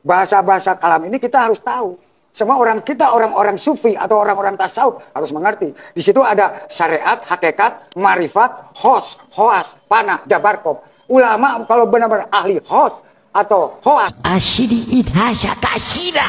Bahasa-bahasa kalam ini kita harus tahu. Semua orang-orang sufi atau orang-orang tasawuf harus mengerti. Di situ ada syariat, hakikat, marifat, hoas, panah, jabarkob. Ulama kalau benar-benar ahli hoas atau hoas. Asyidi idhasya kasyida.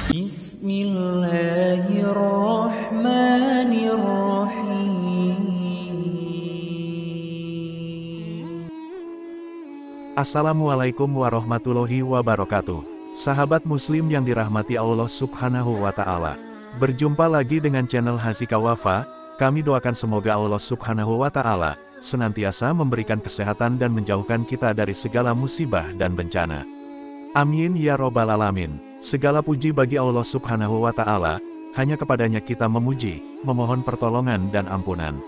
Bismillahirrahmanirrahim. Assalamualaikum warahmatullahi wabarakatuh. Sahabat muslim yang dirahmati Allah subhanahu wa ta'ala. Berjumpa lagi dengan channel Hasika Wafa. Kami doakan semoga Allah subhanahu wa ta'ala senantiasa memberikan kesehatan dan menjauhkan kita dari segala musibah dan bencana. Amin ya robbal alamin. Segala puji bagi Allah subhanahu wa ta'ala. Hanya kepadanya kita memuji, memohon pertolongan dan ampunan.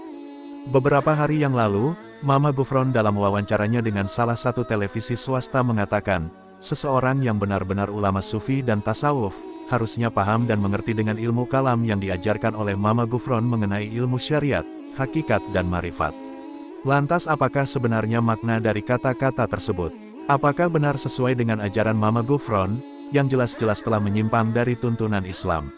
Beberapa hari yang lalu, Mama Gufron dalam wawancaranya dengan salah satu televisi swasta mengatakan, seseorang yang benar-benar ulama sufi dan tasawuf, harusnya paham dan mengerti dengan ilmu kalam yang diajarkan oleh Mama Gufron mengenai ilmu syariat, hakikat dan marifat. Lantas apakah sebenarnya makna dari kata-kata tersebut? Apakah benar sesuai dengan ajaran Mama Gufron, yang jelas-jelas telah menyimpang dari tuntunan Islam?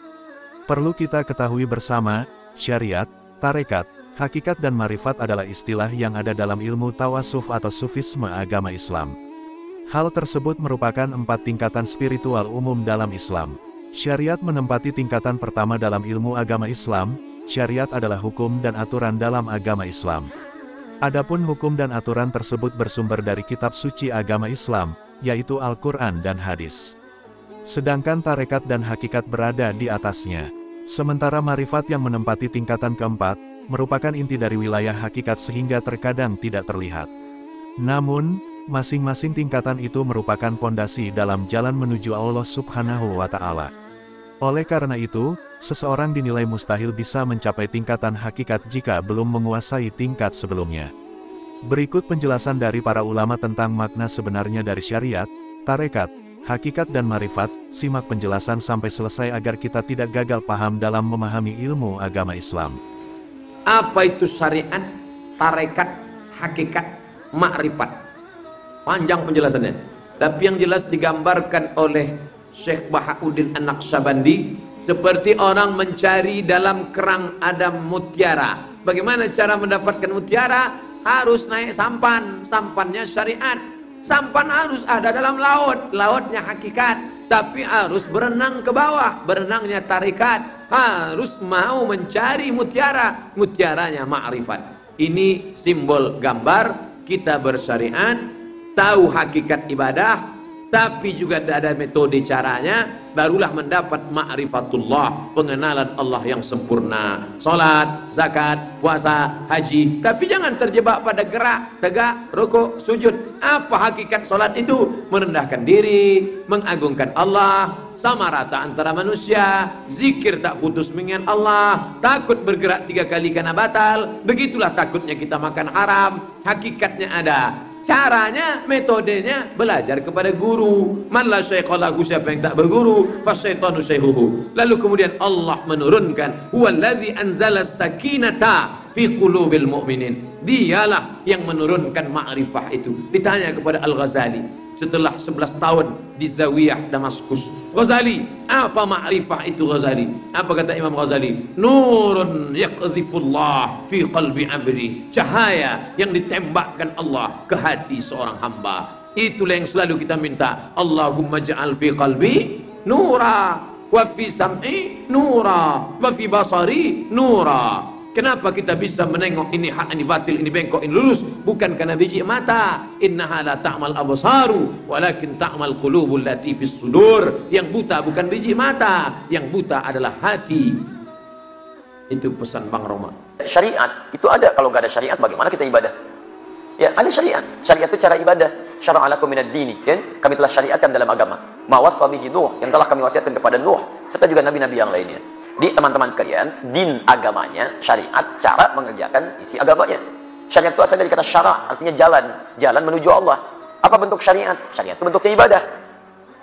Perlu kita ketahui bersama, syariat, tarekat, hakikat dan marifat adalah istilah yang ada dalam ilmu tawasuf atau sufisme agama Islam. Hal tersebut merupakan 4 tingkatan spiritual umum dalam Islam. Syariat menempati tingkatan pertama dalam ilmu agama Islam. Syariat adalah hukum dan aturan dalam agama Islam. Adapun hukum dan aturan tersebut bersumber dari kitab suci agama Islam, yaitu Al-Quran dan hadis. Sedangkan tarekat dan hakikat berada di atasnya. Sementara marifat yang menempati tingkatan keempat, merupakan inti dari wilayah hakikat sehingga terkadang tidak terlihat. Namun, masing-masing tingkatan itu merupakan pondasi dalam jalan menuju Allah subhanahu wa ta'ala. Oleh karena itu, seseorang dinilai mustahil bisa mencapai tingkatan hakikat jika belum menguasai tingkat sebelumnya. Berikut penjelasan dari para ulama tentang makna sebenarnya dari syariat, tarekat, hakikat dan marifat. Simak penjelasan sampai selesai agar kita tidak gagal paham dalam memahami ilmu agama Islam. Apa itu syariat, tarekat, hakikat, makrifat? Panjang penjelasannya, tapi yang jelas digambarkan oleh Syekh Bahauddin An-Naqsyabandi seperti orang mencari dalam kerang ada mutiara. Bagaimana cara mendapatkan mutiara? Harus naik sampan, sampannya syariat. Sampan harus ada dalam laut, lautnya hakikat. Tapi harus berenang ke bawah, berenangnya tarekat. Harus mau mencari mutiara, mutiaranya makrifat. Ini simbol gambar kita bersyariat, tahu hakikat ibadah, tapi juga ada metode caranya, barulah mendapat ma'rifatullah, pengenalan Allah yang sempurna. Salat, zakat, puasa, haji, tapi jangan terjebak pada gerak, tegak, rukuk, sujud. Apa hakikat salat itu? Merendahkan diri, mengagungkan Allah, sama rata antara manusia, zikir tak putus mengingat Allah, takut bergerak 3 kali karena batal. Begitulah takutnya kita makan haram. Hakikatnya ada, caranya, metodenya belajar kepada guru. Man la syaikha lahu, siapa yang tak berguru, fasyaitanu syaikhuhu. Lalu kemudian Allah menurunkan, huwallazi anzala sakinata fi qulubil mu'minin. Dialah yang menurunkan ma'rifah itu. Ditanya kepada Al-Ghazali setelah 11 tahun di Zawiyah Damaskus, Ghazali, apa ma'rifah itu Ghazali? Apa kata Imam Ghazali? Nurun yaqdhifullah fi qalbi abdi. Cahaya yang ditembakkan Allah ke hati seorang hamba. Itulah yang selalu kita minta. Allahumma ja'al fi qalbi nura, wa fi sam'i nura, wa fi basari nura. Kenapa kita bisa menengok ini hak, ini batil, ini bengkok, ini lurus? Bukan karena biji mata. Innaha la ta'mal absaru walakin ta'mal qulubul lati fis sudur. Yang buta bukan biji mata, yang buta adalah hati. Itu pesan Bang Roma. Syariat itu ada. Kalau nggak ada syariat, bagaimana kita ibadah? Ya, ada syariat. Syariat itu cara ibadah. Syara'a lakum minad dini, kan? Kami telah syariatkan dalam agama. Ma wassa bihi Nuh, yang telah kami wasiatkan kepada Nuh, serta juga nabi-nabi yang lainnya. Di teman-teman sekalian, din agamanya, syariat, cara mengerjakan isi agamanya. Syariat itu asal dari kata syara', artinya jalan, jalan menuju Allah. Apa bentuk syariat? Syariat itu bentuknya ibadah.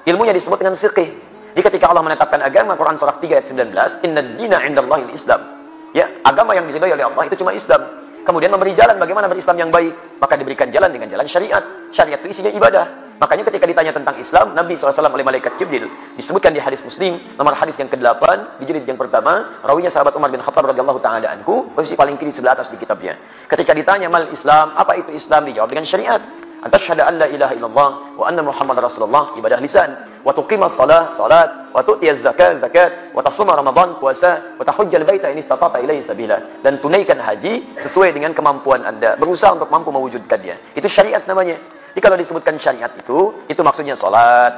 Ilmunya disebut dengan fiqih. Jadi ketika Allah menetapkan agama, Quran surah 3 ayat 19, inna dina indallahil Islam. Ya, agama yang diridhai oleh Allah itu cuma Islam. Kemudian memberi jalan bagaimana berislam yang baik, maka diberikan jalan dengan jalan syariat. Syariat itu isinya ibadah. Makanya ketika ditanya tentang Islam, Nabi SAW oleh malaikat Jibril, disebutkan di hadis Muslim, nomor hadis yang ke-8, di jilid yang pertama, rawinya sahabat Umar bin Khattab radhiyallahu ta'ala anhu, posisi paling kiri sebelah atas di kitabnya. Ketika ditanya mal Islam, apa itu Islam? Dijawab dengan syariat. Antasyhadu an la ilaha illallah wa anna Muhammadar Rasulullah, ibadah lisan, wa tuqimas shalah, salat, wa tu'tiyaz zakat, zakat, wa tasuma Ramadan, puasa, wa tahujjal baita in istata'ta ilaihi sabila, dan tunaikan haji sesuai dengan kemampuan Anda, berusaha untuk mampu mewujudkannya. Itu syariat namanya. Jadi kalau disebutkan syariat itu maksudnya sholat,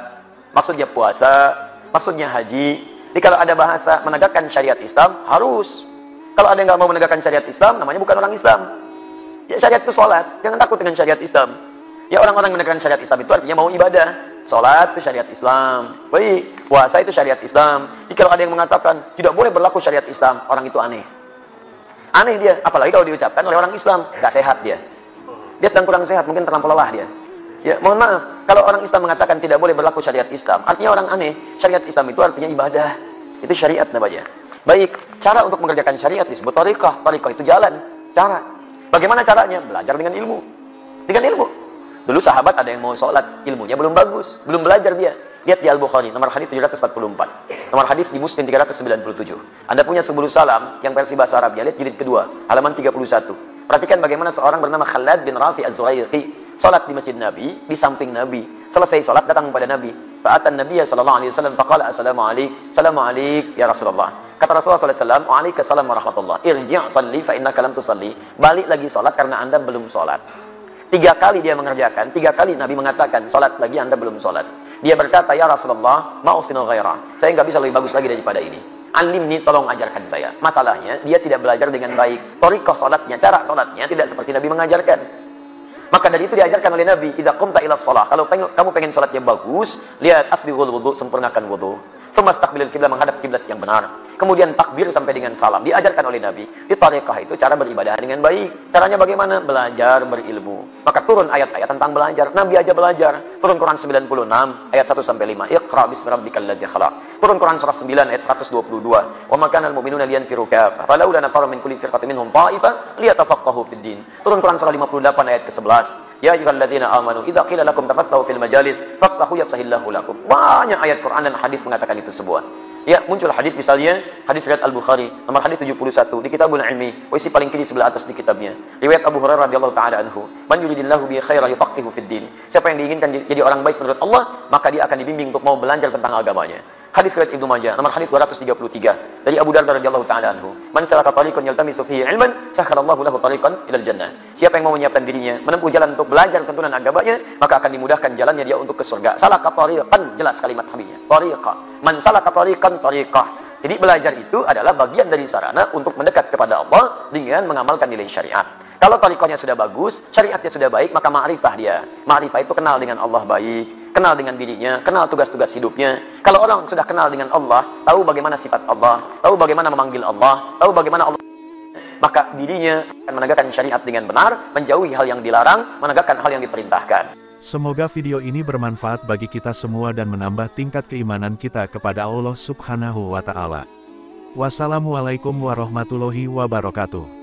maksudnya puasa, maksudnya haji. Jadi kalau ada bahasa menegakkan syariat Islam, harus. Kalau ada yang nggak mau menegakkan syariat Islam, namanya bukan orang Islam. Ya syariat itu sholat, jangan takut dengan syariat Islam. Ya orang-orang menegakkan syariat Islam itu artinya mau ibadah. Sholat itu syariat Islam. Baik, puasa itu syariat Islam. Jadi kalau ada yang mengatakan tidak boleh berlaku syariat Islam, orang itu aneh. Aneh dia, apalagi kalau diucapkan oleh orang Islam, nggak sehat dia. Dia sedang kurang sehat, mungkin terlampau lelah dia. Ya, mohon maaf, kalau orang Islam mengatakan tidak boleh berlaku syariat Islam, artinya orang aneh. Syariat Islam itu artinya ibadah. Itu syariat namanya. Baik, cara untuk mengerjakan syariat disebut thariqah. Thariqah itu jalan, cara. Bagaimana caranya? Belajar dengan ilmu. Dengan ilmu. Dulu sahabat ada yang mau sholat, ilmunya belum bagus, belum belajar dia. Lihat di Al-Bukhari, nomor hadis 744. Nomor hadis di Muslim 397. Anda punya Subul Salam yang versi bahasa Arab, ya, lihat jilid kedua, halaman 31. Perhatikan bagaimana seorang bernama Khalad bin Rafi Az-Zuhaiqi salat di masjid Nabi, di samping Nabi. Selesai salat datang kepada Nabi. Fa'atan Nabiy sallallahu alaihi wasallam faqala assalamu alayk ya Rasulullah. Kata Rasulullah sallallahu alaihi wasallam, "Waalaikumsalam warahmatullah. Irji' salli fa innaka lam tusalli." Balik lagi salat karena Anda belum salat. 3 kali dia mengerjakan, 3 kali Nabi mengatakan, "Salat lagi, Anda belum salat." Dia berkata, "Ya Rasulullah, ma'usinu ghairah. Saya enggak bisa lebih bagus lagi daripada ini. Alimni, tolong ajarkan saya." Masalahnya, dia tidak belajar dengan baik. Thariqah salatnya, cara salatnya tidak seperti Nabi mengajarkan. Maka dari itu diajarkan oleh Nabi, idza qumta ila shalah, kalau kamu pengen salatnya bagus, lihat asbighul wudu, sempurnakan wudu. Tsumastaqbilil kiblat, menghadap kiblat yang benar. Kemudian takbir sampai dengan salam. Diajarkan oleh Nabi. Di thariqah itu cara beribadah dengan baik. Caranya bagaimana? Belajar berilmu. Maka turun ayat-ayat tentang belajar. Nabi aja belajar. Turun Quran 96 ayat 1 sampai 5. Iqra bismi rabbikal ladzi khalaq. Turun Quran surah 9 ayat 122. Wa ma kana al mu'minuna liyanfiru kaffah. Falaula nafara min kulli firqatin minhum ta'ifah liyatafaqahu fid din. Turun Quran surah 58 ayat ke-11. Ya ayyuhalladzina amanu idza qila lakum tafassahu fil majalis fafsahu yafsahillahu lakum. Banyak ayat Quran dan hadis mengatakan itu semua. Ya, muncul hadis misalnya, hadis riwayat Al-Bukhari, nomor hadis 71 di Kitabul Ilmi, posisi paling kiri sebelah atas di kitabnya. Riwayat Abu Hurairah radhiyallahu taala anhu, "Man yuridillahu bihi khairan yufaqihu fid din." Siapa yang diinginkan jadi orang baik menurut Allah, maka dia akan dibimbing untuk mau belajar tentang agamanya. Hadis riwayat Ibnu Majah, nomor hadis 233 dari Abu Darda radhiyallahu taala anhu, "Man salaka tariqan yaltamisu fihi ilman, sakhalallahu lahu tariqan ilal jannah." Siapa yang mau menyiapkan dirinya menempuh jalan untuk belajar tuntunan agamanya, maka akan dimudahkan jalannya dia untuk ke surga. Salaka tariqan, jelas kalimat habibnya. Tariqah. Man salaka tariqan tariqah. Jadi belajar itu adalah bagian dari sarana untuk mendekat kepada Allah dengan mengamalkan nilai syariat. Kalau tariqahnya sudah bagus, syariatnya sudah baik, maka ma'rifah dia. Ma'rifah itu kenal dengan Allah baik, kenal dengan dirinya, kenal tugas-tugas hidupnya. Kalau orang sudah kenal dengan Allah, tahu bagaimana sifat Allah, tahu bagaimana memanggil Allah, tahu bagaimana Allah, maka dirinya akan menegakkan syariat dengan benar, menjauhi hal yang dilarang, menegakkan hal yang diperintahkan. Semoga video ini bermanfaat bagi kita semua dan menambah tingkat keimanan kita kepada Allah Subhanahu wa Ta'ala. Wassalamualaikum warahmatullahi wabarakatuh.